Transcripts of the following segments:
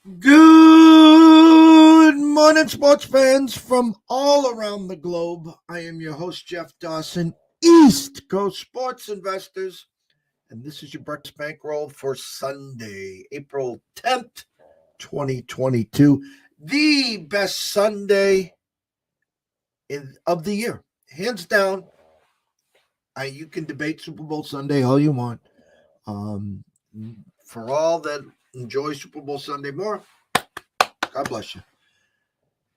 Good morning, sports fans from all around the globe. I am your host, Jeff Dawson, East Coast sports investors, and this is your breakfast bankroll for Sunday, April 10th, 2022. The best Sunday of the year, hands down. You can debate Super Bowl Sunday all you want. Um, for all that enjoy Super Bowl Sunday more, God bless you.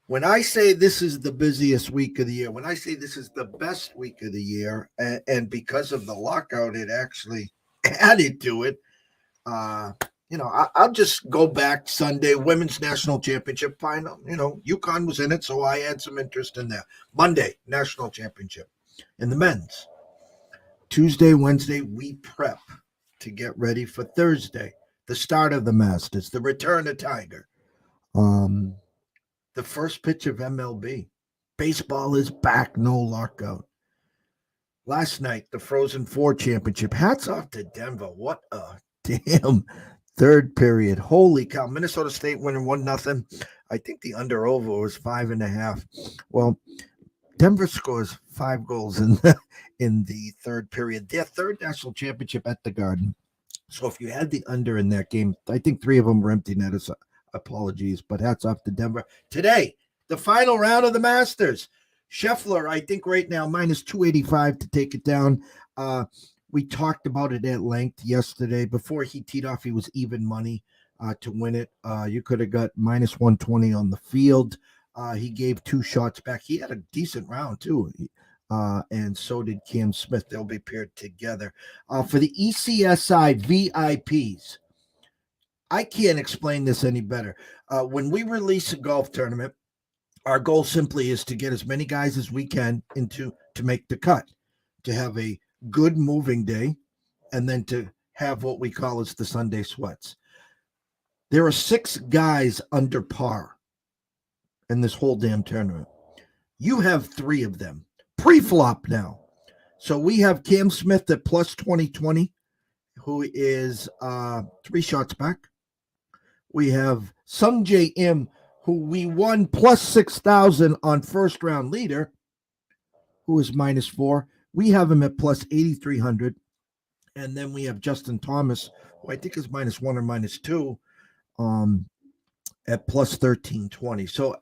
When I say this is the busiest week of the year, when I say this is the best week of the year, and because of the lockout, it actually added to it. Uh, I'll just go back Sunday, Women's National Championship final. UConn was in it, so I had some interest in that. Monday, National Championship in the men's. Tuesday, Wednesday, we prep to get ready for Thursday, the start of the Masters, the return of Tiger. The first pitch of MLB. Baseball is back, no lockout. Last night, the Frozen Four Championship. Hats off to Denver. What a damn third period. Holy cow. Minnesota State winning 1-0. I think the under-over was 5.5. Well, Denver scores 5 goals in the third period. Their third national championship at the Garden. So if you had the under in that game, I think 3 of them were empty netters. Apologies, but hats off to Denver. Today, the final round of the Masters. Sheffler, I think right now, minus 285 to take it down. We talked about it at length yesterday. Before he teed off, he was even money to win it. You could have got minus 120 on the field. He gave 2 shots back. He had a decent round, too. And so did Cam Smith. They'll be paired together. For the ECSI VIPs, I can't explain this any better. When we release a golf tournament, our goal simply is to get as many guys as we can to make the cut, to have a good moving day, and then to have what we call as the Sunday sweats. There are 6 guys under par in this whole damn tournament. You have 3 of them. Pre-flop now. So we have Cam Smith at plus 2020, who is 3 shots back. We have Sung J M, who we won plus 6,000 on first round leader, who is minus 4. We have him at plus 8,300. And then we have Justin Thomas, who I think is minus 1 or minus 2, at plus 1320. So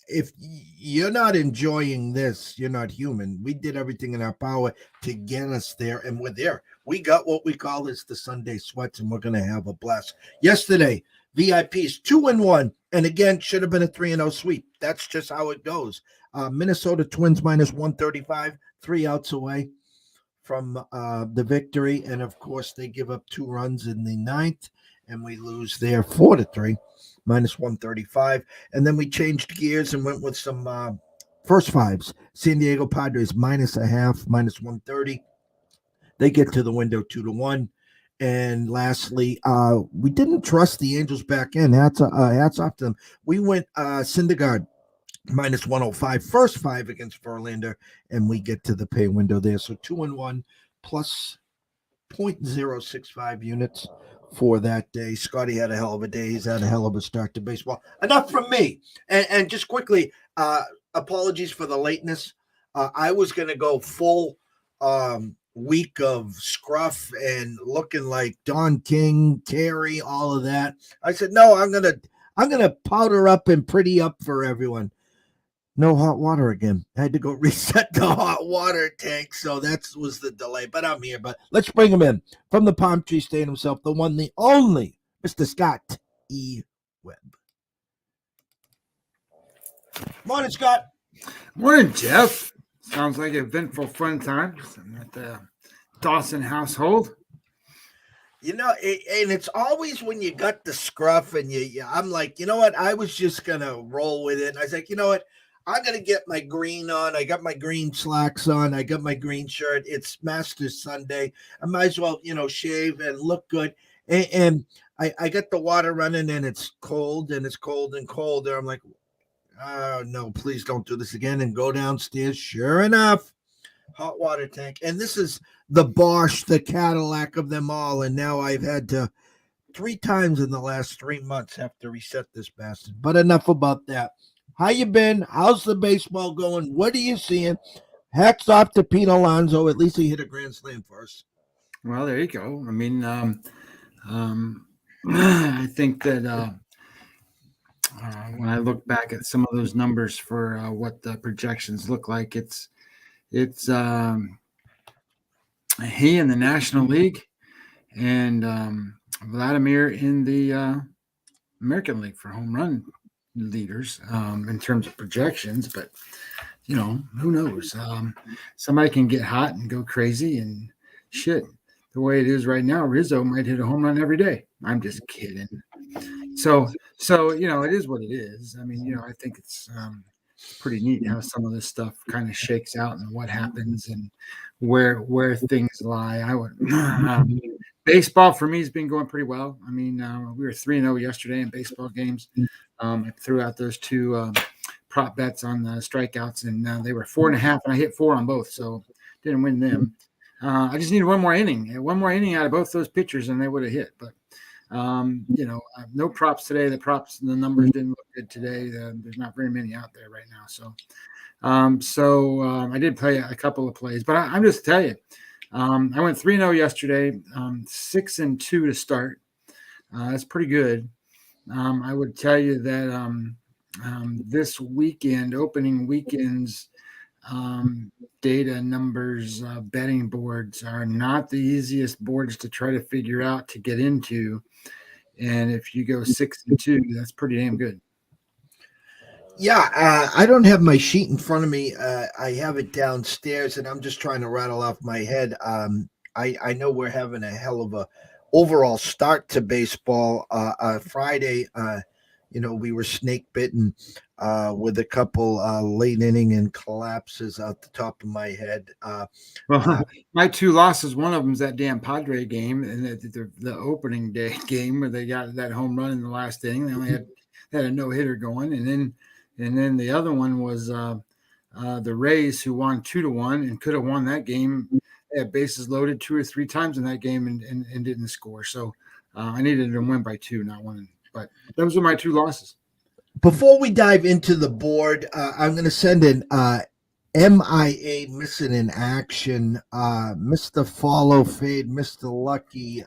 if you're not enjoying this, you're not human. We did everything in our power to get us there, and we're there. We got what we call is the Sunday sweats, and we're going to have a blast. Yesterday, VIPs 2-1, and again, should have been a 3-0 sweep. That's just how it goes. Minnesota Twins minus 135, 3 outs away from the victory, and of course, they give up 2 runs in the 9th, and we lose there 4-3, minus 135. And then we changed gears and went with some first fives. San Diego Padres minus a half, minus 130. They get to the window 2-1. And lastly, we didn't trust the Angels back in. Hats off to them. We went Syndergaard minus 105, first 5 against Verlander, and we get to the pay window there. So 2-1 plus 0.065 units for that day. Scotty had a hell of a day. He's had a hell of a start to baseball. Enough from me. And just quickly, apologies for the lateness. I was going to go full week of scruff and looking like Don King, Terry, all of that. I said, no, I'm gonna powder up and pretty up for everyone. No hot water again. I had to go reset the hot water tank, so that was the delay. But I'm here. But let's bring him in from the Palm Tree State himself, the one, the only, Mr. Scott E. Webb. Morning, Scott. Morning, Jeff. Sounds like an eventful, fun time at the Dawson household. And it's always when you got the scruff and I'm like, you know what? I was just going to roll with it. And I was like, you know what? I'm going to get my green on. I got my green slacks on. I got my green shirt. It's Masters Sunday. I might as well, shave and look good. And I got the water running and it's cold and it's cold and cold. And I'm like, oh, no, please don't do this again. And go downstairs. Sure enough, hot water tank. And this is the Bosch, the Cadillac of them all. And now I've had to 3 times in the last 3 months have to reset this bastard. But enough about that. How you been? How's the baseball going? What are you seeing? Hats off to Pete Alonso. At least he hit a grand slam for us. Well, there you go. I mean, I think that when I look back at some of those numbers for what the projections look like, it's he in the National League and Vladimir in the American League for home run leaders in terms of projections. But who knows? Somebody can get hot and go crazy and shit. The way it is right now, Rizzo might hit a home run every day. I'm just kidding. So it is what it is. I mean, I think it's pretty neat how some of this stuff kind of shakes out and what happens and where things lie. I would baseball for me has been going pretty well. I mean, we were 3-0 yesterday in baseball games. I threw out those two prop bets on the strikeouts, and they were 4.5, and I hit 4 on both, so didn't win them. I just needed one more inning out of both those pitchers, and they would have hit. But no props today. The numbers didn't look good today. There's not very many out there right now. So I did play a couple of plays, but I'm just tell you, I went 3-0 yesterday, 6-2 to start. That's pretty good. I would tell you that this weekend, opening weekends, data numbers, betting boards are not the easiest boards to try to figure out to get into. And if you go 6-2, that's pretty damn good. Yeah, I don't have my sheet in front of me. I have it downstairs, and I'm just trying to rattle off my head. I know we're having a hell of a overall start to baseball. Friday, we were snake bitten with a couple late inning and collapses out the top of my head. My 2 losses, one of them's that damn Padre game, and the opening day game where they got that home run in the last inning. They only had a no hitter going, and then the other one was the Rays, who won 2-1 and could have won that game. They had bases loaded 2 or 3 times in that game and didn't score. So I needed to win by 2, not 1. But those are my 2 losses. Before we dive into the board, I'm going to send an MIA missing in action, Mr. Follow Fade, Mr. Lucky.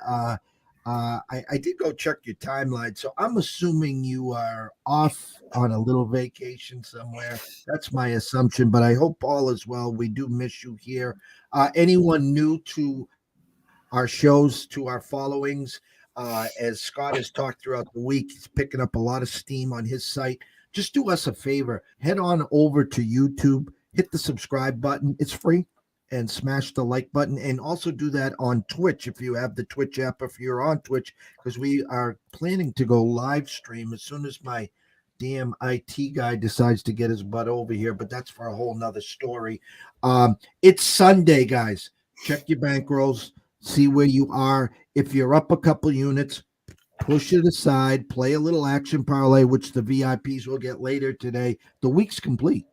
I did go check your timeline, so I'm assuming you are off on a little vacation somewhere. That's my assumption, but I hope all is well. We do miss you here. Anyone new to our shows, to our followings, as Scott has talked throughout the week, he's picking up a lot of steam on his site. Just do us a favor, head on over to YouTube, hit the subscribe button. It's free. And smash the like button, and also do that on Twitch if you have the Twitch app, if you're on Twitch, because we are planning to go live stream as soon as my damn IT guy decides to get his butt over here, but that's for a whole nother story. It's Sunday, guys. Check your bankrolls, see where you are. If you're up a couple units, push it aside, play a little action parlay, which the VIPs will get later today. The week's complete.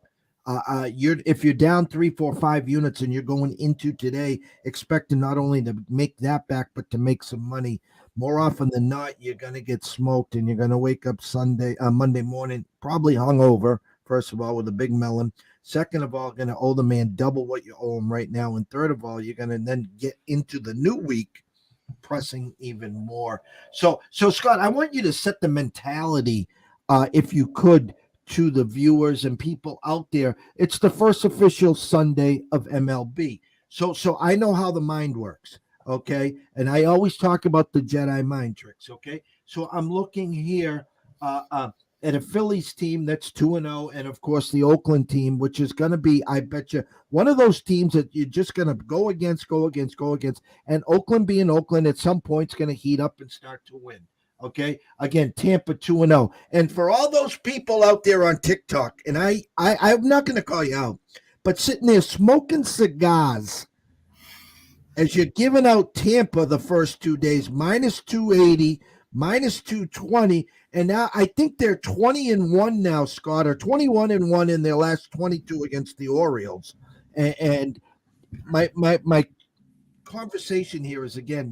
If you're down 3, 4, 5 units and you're going into today expecting not only to make that back but to make some money, more often than not you're gonna get smoked and you're gonna wake up Monday morning probably hungover. First of all, with a big melon. Second of all, gonna owe the man double what you owe him right now, and third of all, you're gonna then get into the new week pressing even more. So Scott, I want you to set the mentality, if you could, to the viewers and people out there. It's the first official Sunday of MLB. So I know how the mind works, okay? And I always talk about the Jedi mind tricks, okay? So I'm looking here at a Phillies team that's 2-0, and of course the Oakland team, which is going to be, I bet you, one of those teams that you're just going to go against. And Oakland being Oakland, at some point is going to heat up and start to win. Okay, again, Tampa 2-0. And for all those people out there on TikTok, and I'm not going to call you out, but sitting there smoking cigars as you're giving out Tampa the first 2 days, minus 280, minus 220, and now I think they're 20-1 now, Scott, or 21-1 in their last 22 against the Orioles. And my conversation here is, again,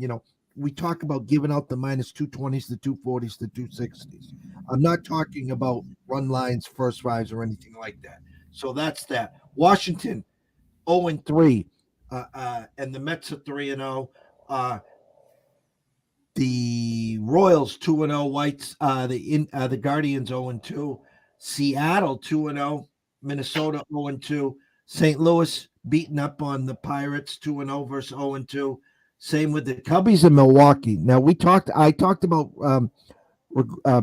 we talk about giving out the minus 220s, the 240s, the 260s. I'm not talking about run lines, first drives, or anything like that. So that's that. Washington 0-3, and the Mets are 3-0. The Royals 2-0, Whites the Guardians 0-2, Seattle 2-0, Minnesota 0-2, St. Louis beating up on the Pirates 2-0 versus 0-2. Same with the Cubbies in Milwaukee. Now I talked about uh,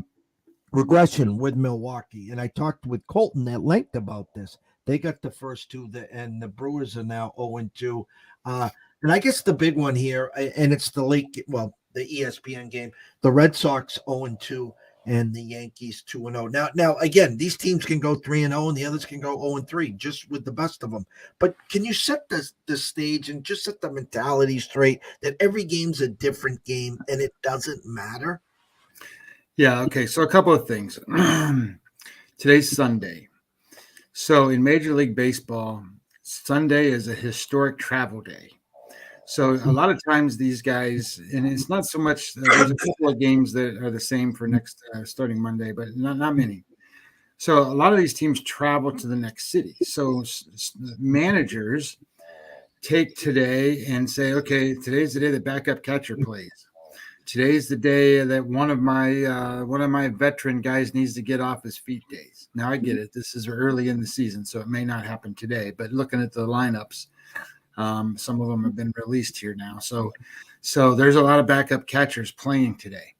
regression with Milwaukee, and I talked with Colton at length about this. They got the first two, and the Brewers are now 0-2. And I guess the big one here, and it's the the ESPN game, the Red Sox 0-2 and the Yankees 2-0. Now again, these teams can go 3-0 and the others can go 0-3, just with the best of them. But can you set the stage and just set the mentality straight that every game's a different game and it doesn't matter? Yeah. Okay. So a couple of things. Today's Sunday. So in Major League Baseball, Sunday is a historic travel day. So a lot of times these guys, and it's not so much, there's a couple of games that are the same for next starting Monday, but not many. So a lot of these teams travel to the next city. So managers take today and say, okay, today's the day the backup catcher plays. Today's the day that one of my veteran guys needs to get off his feet days. Now I get it. This is early in the season, so it may not happen today. But looking at the lineups, some of them have been released here now. So there's a lot of backup catchers playing today.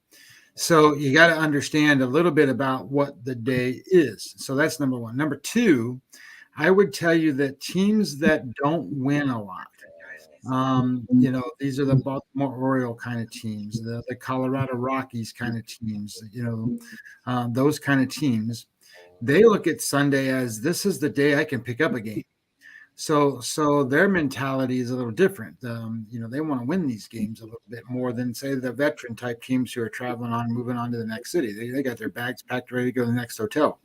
So you got to understand a little bit about what the day is. So that's number one. Number two, I would tell you that teams that don't win a lot, these are the Baltimore Oriole kind of teams, the Colorado Rockies kind of teams, those kind of teams, they look at Sunday as this is the day I can pick up a game. So their mentality is a little different. They want to win these games a little bit more than, say, the veteran type teams who are moving on to the next city. They got their bags packed, ready to go to the next hotel.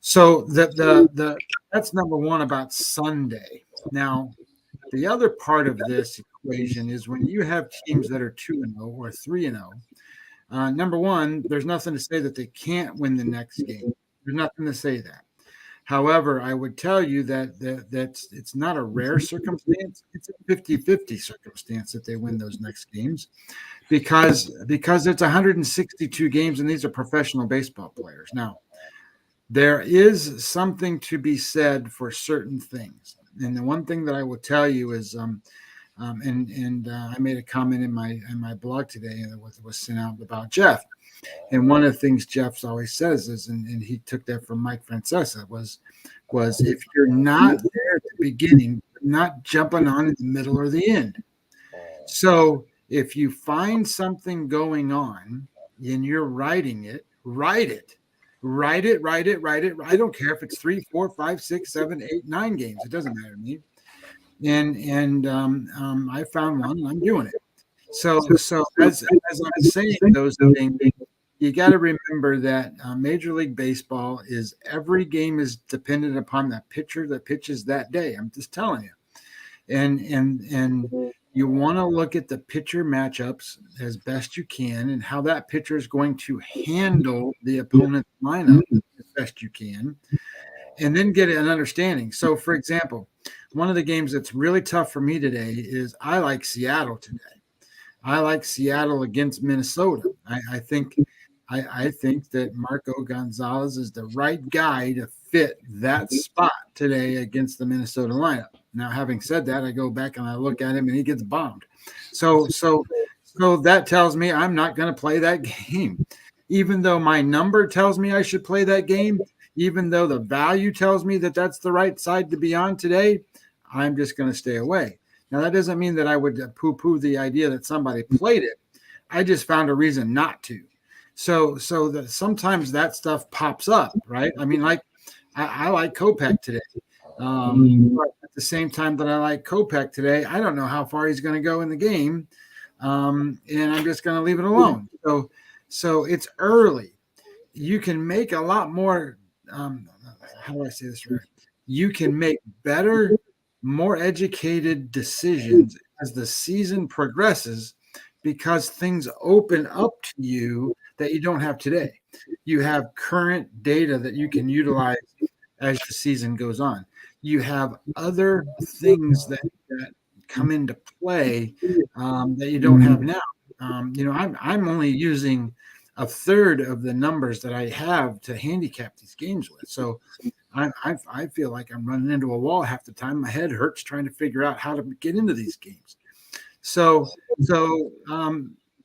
So that's number one about Sunday. Now, the other part of this equation is when you have teams that are 2-0 or 3-0. Number one, there's nothing to say that they can't win the next game. There's nothing to say that. However, I would tell you that it's not a rare circumstance. It's a 50-50 circumstance that they win those next games because it's 162 games, and these are professional baseball players. Now, there is something to be said for certain things. And the one thing that I will tell you is, I made a comment in my blog today that was sent out about Jeff. And one of the things Jeff always says is, and he took that from Mike Francesa, was if you're not there at the beginning, you're not jumping on in the middle or the end. So if you find something going on and you're writing it, write it. Write it. I don't care if it's 3, 4, 5, 6, 7, 8, 9 games. It doesn't matter to me. And I found one and I'm doing it. So as I'm saying those things, you got to remember that Major League Baseball is every game is dependent upon the pitcher that pitches that day. I'm just telling you. And you want to look at the pitcher matchups as best you can and how that pitcher is going to handle the opponent's lineup as best you can, and then get an understanding. So, for example, one of the games that's really tough for me today is I like Seattle today. I like Seattle against Minnesota. I think that Marco Gonzalez is the right guy to fit that spot today against the Minnesota lineup. Now, having said that, I go back and I look at him and he gets bombed. So that tells me I'm not going to play that game. Even though my number tells me I should play that game, even though the value tells me that that's the right side to be on today, I'm just going to stay away. Now, that doesn't mean that I would poo-poo the idea that somebody played it. I just found a reason not to. So that sometimes that stuff pops up, right? I mean, like I like Kopech today. But at the same time that I like Kopech today, I don't know how far he's going to go in the game, and I'm just going to leave it alone. So it's early. You can make a lot more. How do I say this right? You can make better, more educated decisions as the season progresses because things open up to you that you don't have today. You have current data that you can utilize as the season goes on. You have other things that come into play that you don't have now. I'm only using a third of the numbers that I have to handicap these games with. So I feel like I'm running into a wall half the time. My head hurts trying to figure out how to get into these games. So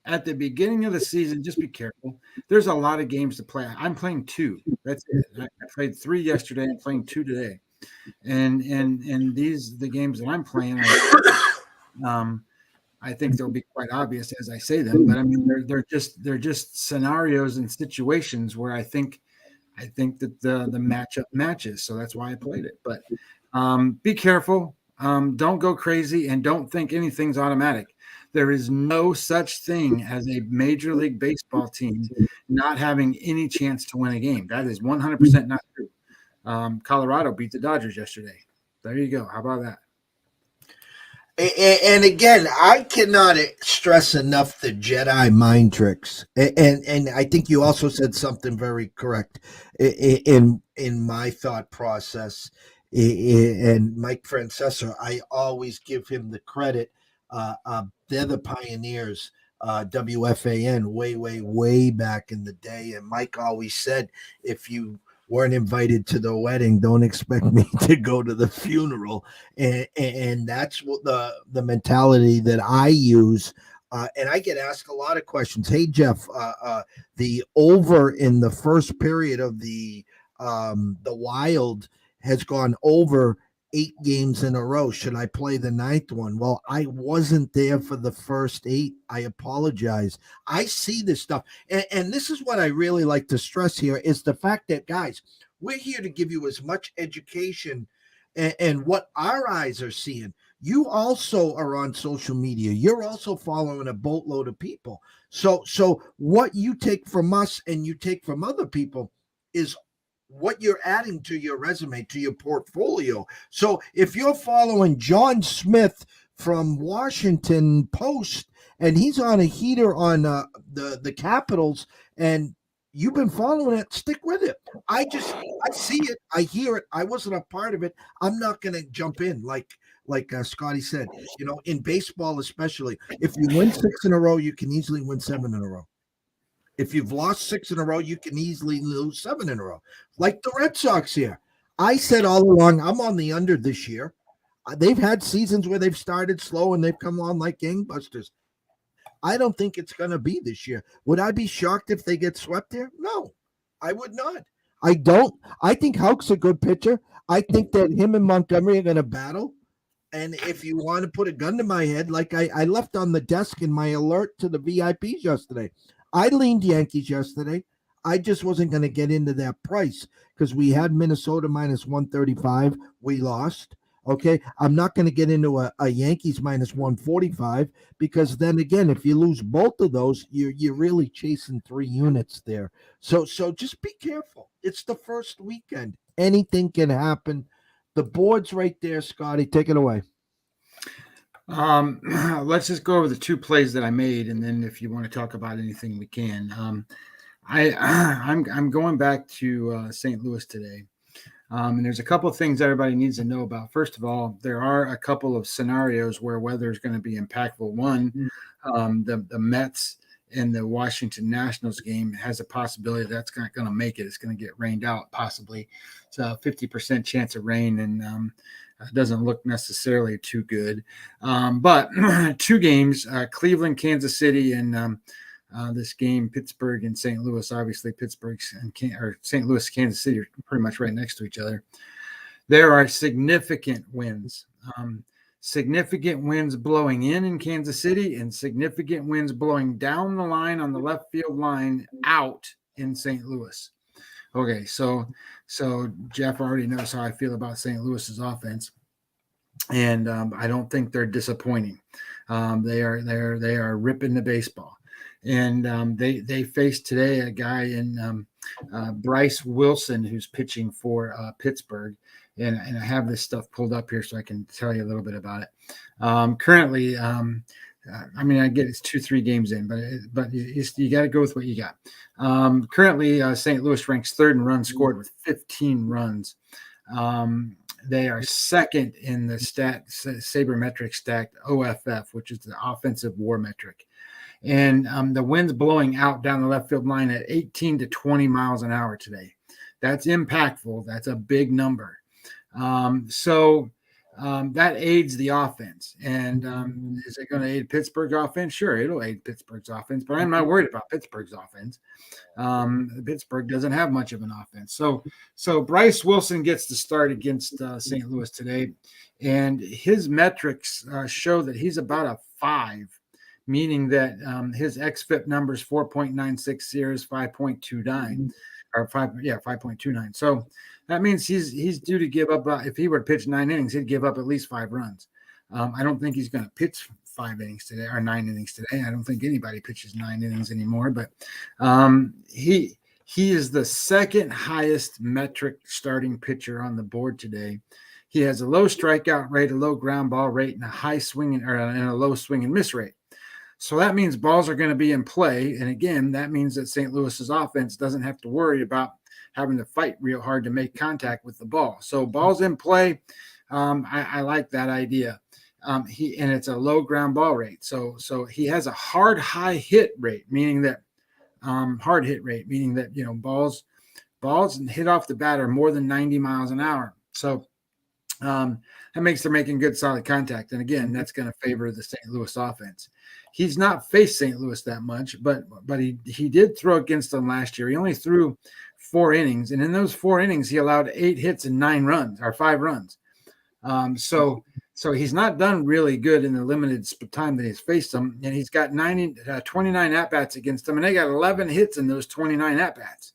at the beginning of the season, just be careful. There's a lot of games to play. I'm playing 2. That's it. I played 3 yesterday. I'm playing 2 today, and these the games that I'm playing. I think they'll be quite obvious as I say them, but I mean they're just scenarios and situations where I think that the matchup matches. So that's why I played it. But be careful. Don't go crazy and don't think anything's automatic. There is no such thing as a Major League Baseball team not having any chance to win a game. That is 100% not true. Colorado beat the Dodgers yesterday. There you go. How about that? And again, I cannot stress enough the Jedi mind tricks. And I think you also said something very correct in my thought process. And Mike Francesa, I always give him the credit. They're the pioneers. WFAN way back in the day, and Mike always said, if you weren't invited to the wedding, don't expect me to go to the funeral. And that's what the mentality that I use. And I get asked a lot of questions. Hey, Jeff, the over in the first period of the Wild has gone over 8 games in a row. Should I play the 9th one? Well, I wasn't there for the first 8. I apologize. I see this stuff. And this is what I really like to stress here is the fact that, guys, we're here to give you as much education and what our eyes are seeing. You also are on social media. You're also following a boatload of people. So what you take from us and you take from other people is what you're adding to your resume, to your portfolio. So if you're following John Smith from Washington Post and he's on a heater on the Capitals and you've been following it, stick with it. I see it. I hear it. I wasn't a part of it. I'm not going to jump in like Scotty said, in baseball, especially if you win 6 in a row, you can easily win 7 in a row. If you've lost 6 in a row, you can easily lose 7 in a row. Like the Red Sox here. I said all along, I'm on the under this year. They've had seasons where they've started slow and they've come on like gangbusters. I don't think it's going to be this year. Would I be shocked if they get swept here? No, I would not. I don't. I think Houck's a good pitcher. I think that him and Montgomery are going to battle. And if you want to put a gun to my head, like I left on the desk in my alert to the VIPs yesterday, I leaned Yankees yesterday. I just wasn't going to get into that price because we had Minnesota minus 135. We lost. Okay. I'm not going to get into a Yankees minus 145 because then again, if you lose both of those, you're really chasing 3 units there. So just be careful. It's the first weekend. Anything can happen. The board's right there, Scotty. Take it away. Let's just go over the 2 plays that I made, and then if you want to talk about anything, we can. I'm going back to St. Louis today, and there's a couple of things everybody needs to know about. First of all, there are a couple of scenarios where weather is going to be impactful. One, the Mets and the Washington Nationals game has a possibility that's not going to make it. It's going to get rained out, possibly. It's a 50% chance of rain, and it doesn't look necessarily too good. But 2 games, Cleveland, Kansas City, and this game, Pittsburgh and St. Louis. Obviously, Pittsburgh and St. Louis, Kansas City are pretty much right next to each other. There are significant winds. Significant winds blowing in Kansas City and significant winds blowing down the line on the left field line out in St. Louis. Okay, so Jeff already knows how I feel about St. Louis's offense, and I don't think they're disappointing. They are ripping the baseball, and they faced today a guy in Bryce Wilson who's pitching for Pittsburgh. And I have this stuff pulled up here so I can tell you a little bit about it. Currently, I mean, I get it's 2-3 games in, but you got to go with what you got. Currently, St. Louis ranks third in runs scored with 15 runs. They are second in the sabermetric stacked OFF, which is the offensive WAR metric. And the wind's blowing out down the left field line at 18 to 20 miles an hour today. That's impactful. That's a big number. That aids the offense. And is it going to aid Pittsburgh's offense? Sure, it'll aid Pittsburgh's offense, but I'm not worried about Pittsburgh's offense. Pittsburgh doesn't have much of an offense. So Bryce Wilson gets the start against St. Louis today, and his metrics show that he's about a 5, meaning that his xFIP number is 4.96, Sears 5.29, or 5.29. So that means he's due to give up. If he were to pitch 9 innings, he'd give up at least 5 runs. I don't think he's going to pitch 5 innings today or 9 innings today. I don't think anybody pitches 9 innings anymore. But he is the second highest metric starting pitcher on the board today. He has a low strikeout rate, a low ground ball rate, and a low swing and miss rate. So that means balls are going to be in play. And again, that means that St. Louis's offense doesn't have to worry about having to fight real hard to make contact with the ball. So balls in play. I like that idea. And it's a low ground ball rate. So he has a hard hit rate, meaning that balls hit off the bat are more than 90 miles an hour. So that makes they're making good solid contact. And again, that's going to favor the St. Louis offense. He's not faced St. Louis that much, but he did throw against them last year. He only threw 4 innings, and in those 4 innings, he allowed 8 hits and 5 runs. So he's not done really good in the limited time that he's faced them, and he's got 29 at-bats against them, and they got 11 hits in those 29 at-bats.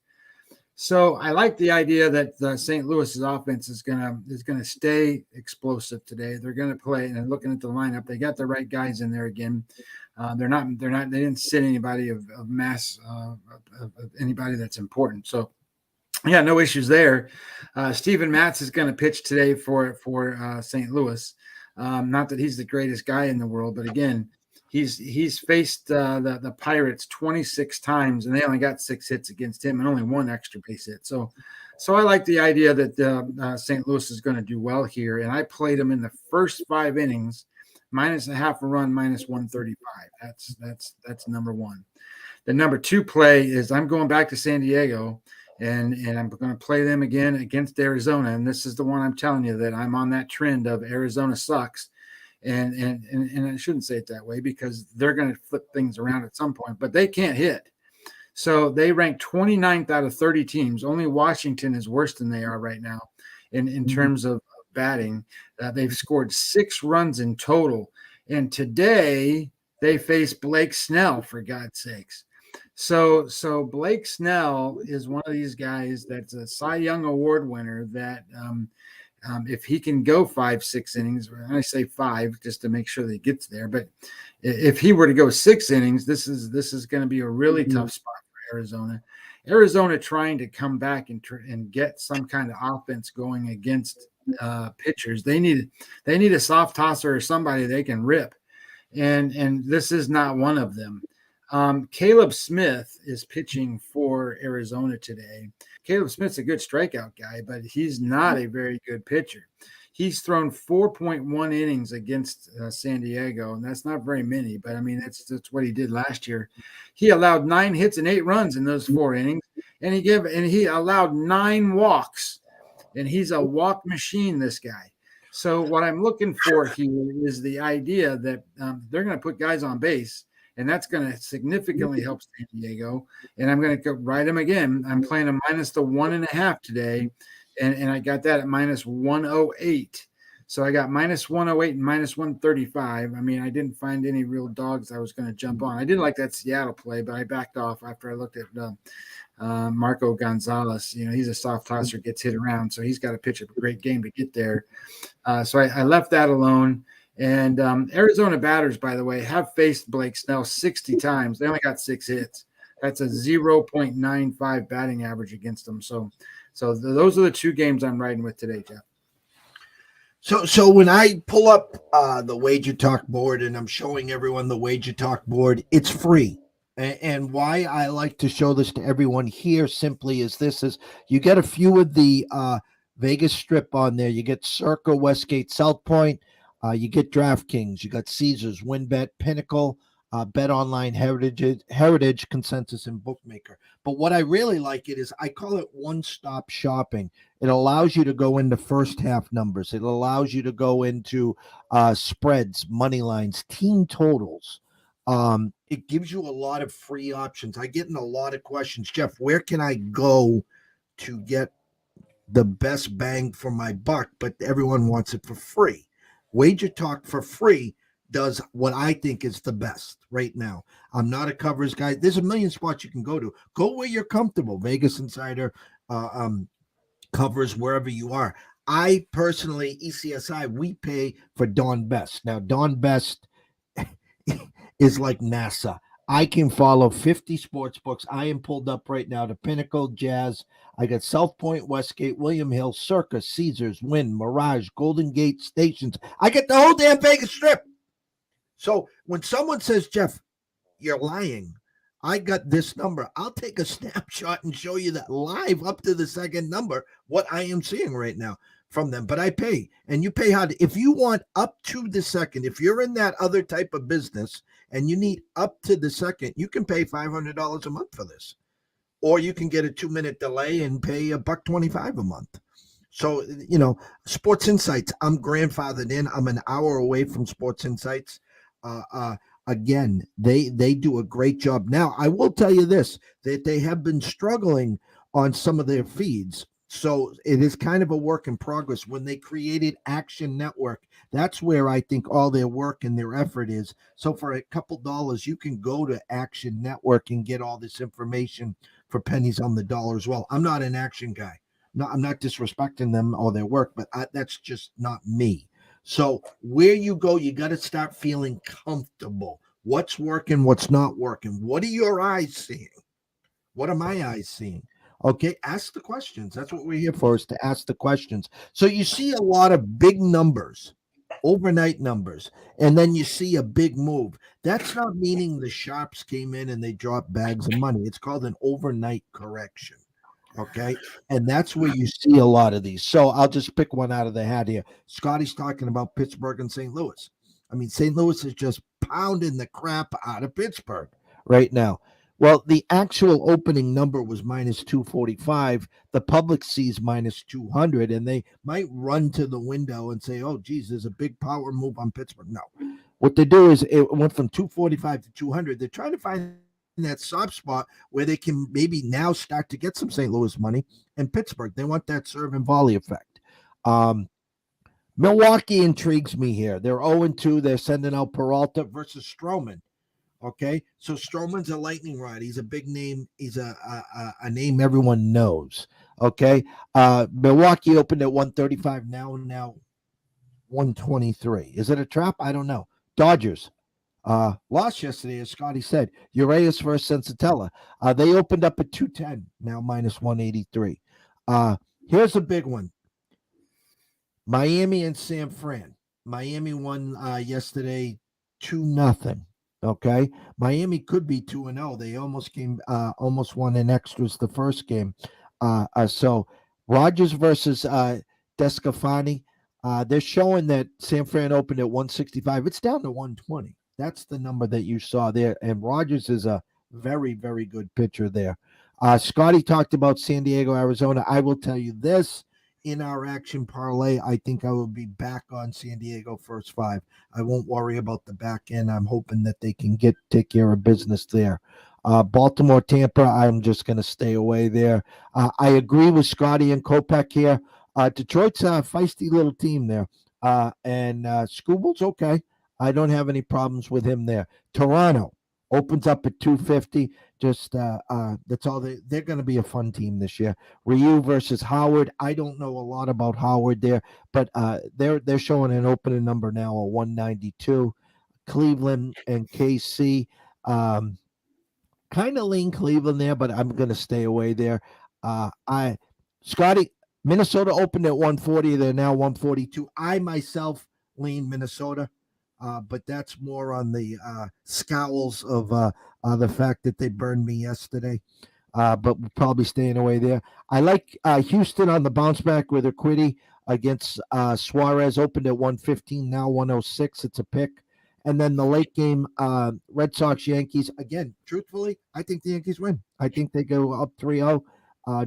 So I like the idea that the St. Louis's offense is gonna stay explosive today. They're gonna play, and looking at the lineup, they got the right guys in there again. They didn't sit anybody of mass of anybody that's important. So yeah, no issues there. Steven Matz is going to pitch today for St. Louis. Not that he's the greatest guy in the world, but again, he's faced the Pirates 26 times, and they only got 6 hits against him and only 1 extra base hit. So I like the idea that St. Louis is going to do well here. And I played him in the first 5 innings, -0.5 run, -135. That's number 1. The number 2 play is I'm going back to San Diego. And I'm going to play them again against Arizona. And this is the one I'm telling you that I'm on that trend of Arizona sucks. And I shouldn't say it that way because they're going to flip things around at some point, but they can't hit. So they rank 29th out of 30 teams. Only Washington is worse than they are right now in terms of batting. They've scored 6 runs in total. And today they face Blake Snell, for God's sakes. So Blake Snell is one of these guys that's a Cy Young Award winner that if he can go 5-6 innings, I say 5 just to make sure that he gets there, but if he were to go 6 innings, this is going to be a really tough spot for Arizona. Arizona trying to come back and get some kind of offense going against pitchers. They need a soft tosser or somebody they can rip, and this is not one of them. Caleb Smith is pitching for Arizona today. Caleb Smith's a good strikeout guy, but he's not a very good pitcher. He's thrown 4.1 innings against San Diego, and that's not very many, but I mean, that's what he did last year. He allowed 9 hits and 8 runs in those 4 innings, and he allowed 9 walks, and he's a walk machine, this guy. So what I'm looking for here is the idea that they're going to put guys on base, and that's going to significantly help San Diego. And I'm going to ride him again. I'm playing a -1.5 today, and I got that at -108. So I got -108 and -135. I mean, I didn't find any real dogs I was going to jump on. I didn't like that Seattle play, but I backed off after I looked at Marco Gonzalez. You know, he's a soft tosser, gets hit around, so he's got to pitch a great game to get there. So I left that alone. And Arizona batters, by the way, have faced Blake Snell 60 times. They only got 6 hits. That's a 0.95 batting average against them. So those are the 2 games I'm riding with today, Jeff. So when I pull up the Wager Talk board and I'm showing everyone the Wager Talk board, it's free. And why I like to show this to everyone here simply is this: is you get a few of the Vegas Strip on there. You get Circa, Westgate, South Point. You get DraftKings. You got Caesars, WinBet, Pinnacle, Bet Online, Heritage, Consensus, and Bookmaker. But what I really like it is I call it one-stop shopping. It allows you to go into first half numbers. It allows you to go into spreads, money lines, team totals. It gives you a lot of free options. I get in a lot of questions, Jeff. Where can I go to get the best bang for my buck? But everyone wants it for free. Wager Talk for free does what I think is the best right now. I'm not a covers guy. There's a million spots you can go to. Go where you're comfortable. Vegas Insider, uh, um, covers wherever you are. I personally, ECSI, we pay for Dawn Best. Now, Dawn Best is like NASA. I can follow 50 sports books. I am pulled up right now to Pinnacle, Jazz. I got South Point, Westgate, William Hill, Circus, Caesars, Wynn, Mirage, Golden Gate Stations. I get the whole damn Vegas Strip. So when someone says, Jeff, you're lying, I got this number, I'll take a snapshot and show you that live up to the second number, what I am seeing right now from them. But I pay, and you pay how if you want up to the second, if you're in that other type of business and you need up to the second, you can pay $500 a month for this. Or you can get a 2-minute delay and pay $1.25 a month. So, Sports Insights, I'm grandfathered in. I'm an hour away from Sports Insights. Uh, uh, Again, they do a great job. Now, I will tell you this, that they have been struggling on some of their feeds. So it is kind of a work in progress. When they created Action Network, that's where I think all their work and their effort is. So for a couple dollars, you can go to Action Network and get all this information for pennies on the dollar as well. I'm not an Action guy. No, I'm not disrespecting them or their work, but that's just not me. So where you go, you got to start feeling comfortable. What's working, what's not working? What are your eyes seeing? What are my eyes seeing? Okay, ask the questions. That's what we're here for, is to ask the questions. So you see a lot of big numbers, overnight numbers, and then you see a big move. That's not meaning the sharps came in and they dropped bags of money. It's called an overnight correction. Okay. And that's where you see a lot of these. So I'll just pick one out of the hat here. Scotty's talking about Pittsburgh and St. Louis. I mean, St. Louis is just pounding the crap out of Pittsburgh right now. Well, the actual opening number was minus 245. The public sees minus 200, and they might run to the window and say, oh, geez, there's a big power move on Pittsburgh. No. What they do is it went from 245 to 200. They're trying to find that soft spot where they can maybe now start to get some St. Louis money. And Pittsburgh, they want that serve and volley effect. Um, Milwaukee intrigues me here. They're 0-2. They're sending out Peralta versus Stroman. Okay, so Stroman's a lightning rod. He's a big name. He's a name everyone knows. Okay, Milwaukee opened at 135. Now 123. Is it a trap? I don't know. Dodgers lost yesterday, as Scotty said. Urias versus Sensatella. They opened up at 210. Now minus 183. Here's a big one. Miami and San Fran. Miami won yesterday 2-0. Okay, Miami could be 2-0. They almost won in extras the first game. So Rogers versus Descafani. They're showing that San Fran opened at 165. It's down to 120. That's the number that you saw there. And Rogers is a very, very good pitcher there. Scotty talked about San Diego, Arizona. I will tell you this. In our action parlay, I think I will be back on San Diego first five. I won't worry about the back end. I'm hoping that they can take care of business there. Baltimore, Tampa, I'm just going to stay away there. I agree with Scotty and Kopech here. Detroit's a feisty little team there. And Scooble's okay. I don't have any problems with him there. Toronto opens up at 250. Just that's all they're going to be a fun team this year. Ryu versus Howard. I don't know a lot about Howard there, but they're showing an opening number now of 192. Cleveland and KC. Kind of lean Cleveland there, but I'm going to stay away there. Scotty, Minnesota opened at 140. They're now 142. I myself lean Minnesota, but that's more on the scowls of the fact that they burned me yesterday. But we're probably staying away there. I like Houston on the bounce back with a quiddy against Suarez. Opened at 115, now 106. It's a pick. And then the late game, Red Sox Yankees. Again, truthfully, I think the Yankees win. I think they go up 3-0.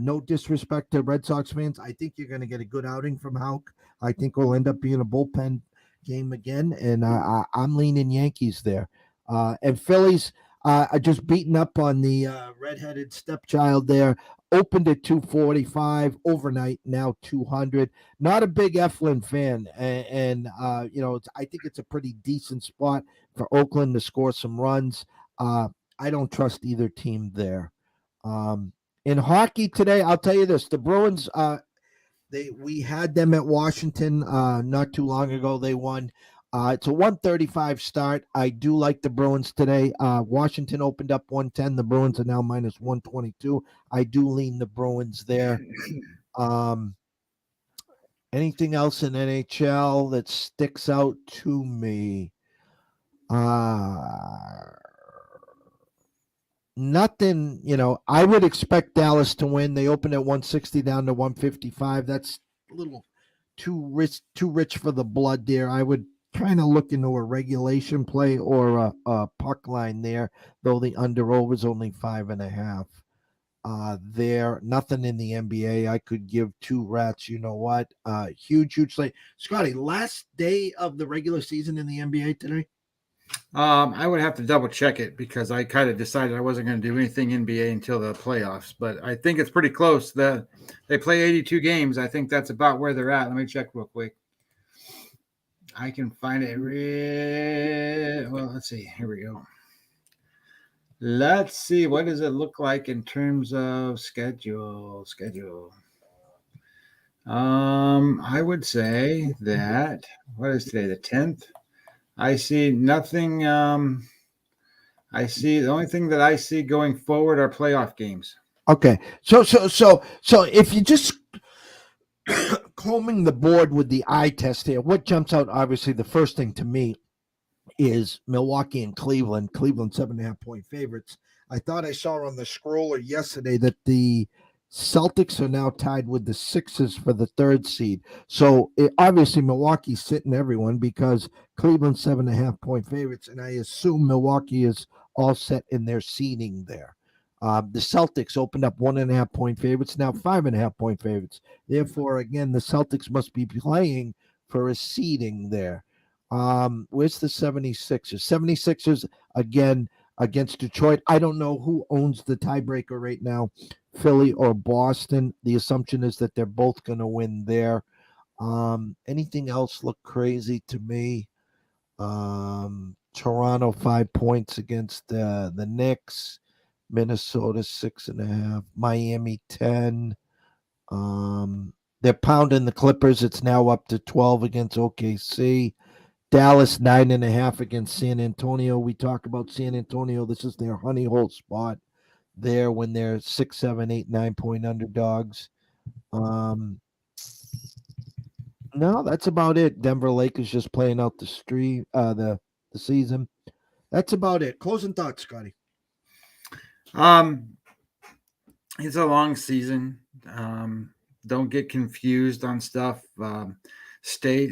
No disrespect to Red Sox fans. I think you're going to get a good outing from Houck. I think we'll end up being a bullpen game again, and I'm leaning Yankees there. And Phillies are just beating up on the redheaded stepchild there. Opened at 245 overnight, now 200. Not a big Eflin fan, and I think it's a pretty decent spot for Oakland to score some runs. I don't trust either team there. In hockey today, I'll tell you this: the Bruins. We had them at Washington not too long ago. They won. It's a 135 start. I do like the Bruins today. Washington opened up 110. The Bruins are now minus 122. I do lean the Bruins there. Anything else in NHL that sticks out to me? Nothing, I would expect Dallas to win. They opened at 160 down to 155. That's a little too rich for the blood there. I would kind of look into a regulation play or a puck line there, though the under over is only 5.5. There, nothing in the NBA. I could give two rats. You know what? Huge slate. Scotty, last day of the regular season in the NBA today? I would have to double check it because I kind of decided I wasn't going to do anything NBA until the playoffs, but I think it's pretty close. They play 82 games. I think that's about where they're at. Let me check real quick. I can find it. Well, let's see. Here we go. Let's see. What does it look like in terms of schedule? I would say that, what is today? The 10th? I see nothing. I see the only thing that I see going forward are playoff games. Okay, so if you just combing the board with the eye test here, what jumps out? Obviously, the first thing to me is Milwaukee and Cleveland. Cleveland 7.5-point favorites. I thought I saw on the scroller yesterday that the Celtics are now tied with the Sixers for the third seed. So obviously Milwaukee's sitting everyone because Cleveland's 7.5-point favorites, and I assume Milwaukee is all set in their seeding there. The Celtics opened up 1.5-point favorites, now 5.5-point favorites. Therefore, again, the Celtics must be playing for a seeding there. Where's the 76ers? 76ers again against Detroit. I don't know who owns the tiebreaker right now, Philly or Boston. The assumption is that they're both going to win there. Anything else look crazy to me? Toronto 5 points against the Knicks. Minnesota 6.5. Miami 10. They're pounding the Clippers. It's now up to 12 against OKC. Dallas 9.5 against San Antonio. We talk about San Antonio. This is their honey hole spot there when they're 6, 7, 8, 9-point underdogs. No, that's about it. Denver Lakers just playing out the season. That's about it. Closing thoughts, Scotty. It's a long season. Don't get confused on stuff. Stay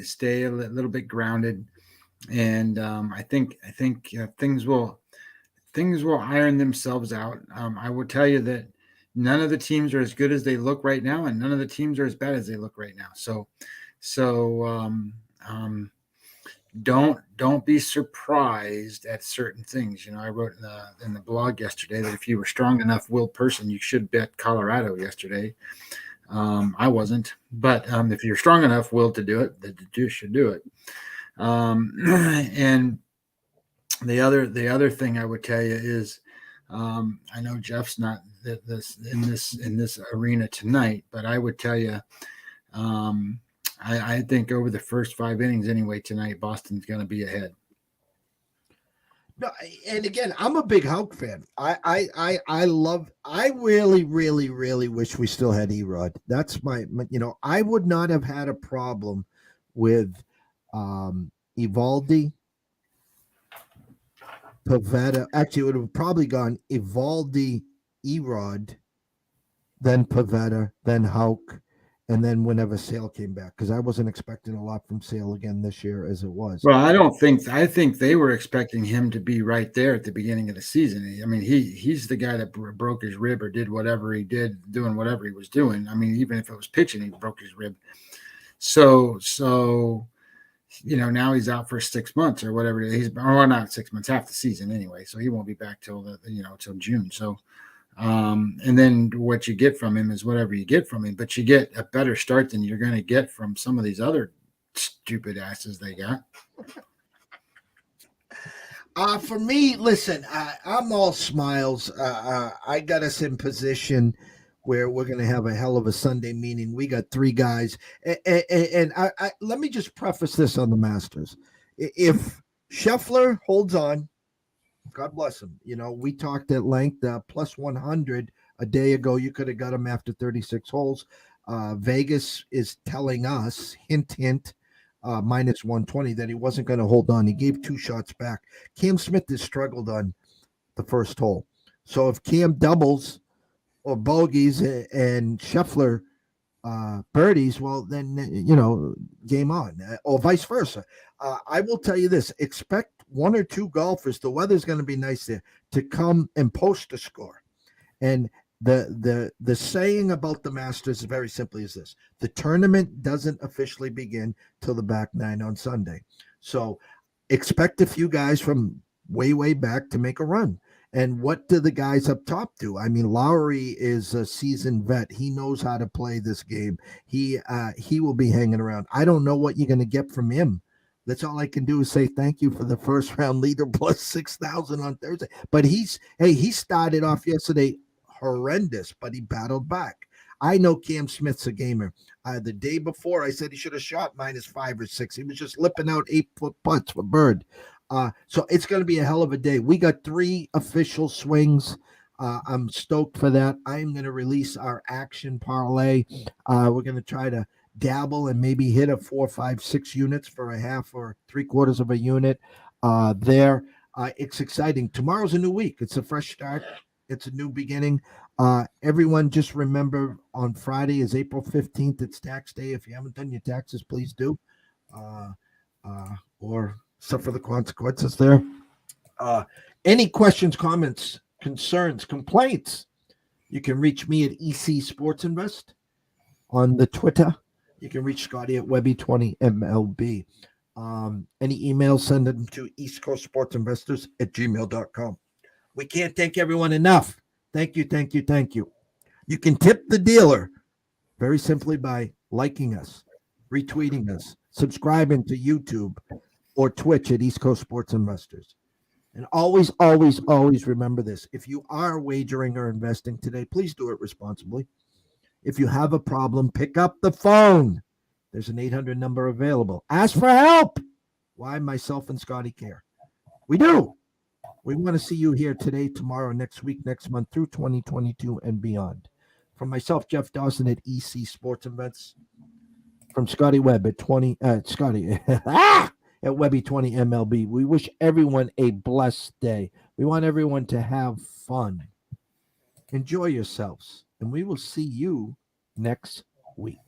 a little bit grounded, and I think things will iron themselves out. I will tell you that none of the teams are as good as they look right now, and none of the teams are as bad as they look right now. Don't be surprised at certain things. I wrote in the blog yesterday that if you were strong enough willed person, you should bet Colorado yesterday. I wasn't, but if you're strong enough willed to do it, then you should do it. And the other thing I would tell you is, I know Jeff's not in this arena tonight, but I would tell you, I think over the first 5 innings anyway tonight, Boston's going to be ahead. No, and again, I'm a big Hulk fan. I love. I really, really, really wish we still had Erod. That's I would not have had a problem with Evaldi, Pavetta. Actually, it would have probably gone Evaldi, Erod, then Pavetta, then Hauk, and then whenever Sale came back, because I wasn't expecting a lot from Sale again this year as it was. Well, I think they were expecting him to be right there at the beginning of the season. I mean, he's the guy that broke his rib or did whatever he did, doing whatever he was doing. I mean, even if it was pitching, he broke his rib. So now he's out for 6 months or whatever. He's or not 6 months, half the season anyway. So he won't be back till till June. So and then what you get from him is whatever you get from him, but you get a better start than you're going to get from some of these other stupid asses they got. For me, listen, I'm all smiles. I got us in position where we're going to have a hell of a Sunday meeting. We got three guys. And let me just preface this on the Masters. If Sheffler holds on, God bless him. We talked at length, plus 100 a day ago. You could have got him after 36 holes. Vegas is telling us, hint, hint, minus 120, that he wasn't going to hold on. He gave 2 shots back. Cam Smith has struggled on the first hole. So if Cam doubles or bogeys and Sheffler birdies, well, then, game on, or vice versa. I will tell you this, expect 1 or 2 golfers, the weather's going to be nice there, to come and post a score. And the saying about the Masters is very simply is this: the tournament doesn't officially begin till the back 9 on Sunday. So expect a few guys from way back to make a run. And what do the guys up top do? I mean, Lowry is a seasoned vet. He knows how to play this game. He will be hanging around. I don't know what you're going to get from him. That's all I can do is say thank you for the first round leader plus 6,000 on Thursday. But he started off yesterday horrendous, but he battled back. I know Cam Smith's a gamer. The day before, I said he should have shot minus 5 or 6. He was just lipping out 8-foot putts for bird. So it's going to be a hell of a day. We got 3 official swings. I'm stoked for that. I'm going to release our action parlay. We're going to try to dabble and maybe hit a 4, 5, 6 units for a half or 3/4 of a unit there. It's exciting. Tomorrow's a new week. It's a fresh start. It's a new beginning. Everyone just remember, on Friday is April 15th. It's tax day. If you haven't done your taxes, please do. Or suffer the consequences there. Any questions, comments, concerns, complaints, you can reach me at EC Sports Invest on the Twitter. You can reach Scotty at Webby20MLB. Any emails, send them to East Coast Sports Investors at gmail.com. We can't thank everyone enough. Thank you. You can tip the dealer very simply by liking us, retweeting us, subscribing to YouTube or Twitch at East Coast Sports Investors. And always remember this. If you are wagering or investing today, please do it responsibly. If you have a problem, pick up the phone. There's an 800 number available. Ask for help. Why? Myself and Scotty care. We do. We want to see you here today, tomorrow, next week, next month, through 2022 and beyond. From myself, Jeff Dawson at EC Sports Events. From Scotty Webb at at Webby20 MLB. We wish everyone a blessed day. We want everyone to have fun. Enjoy yourselves. And we will see you next week.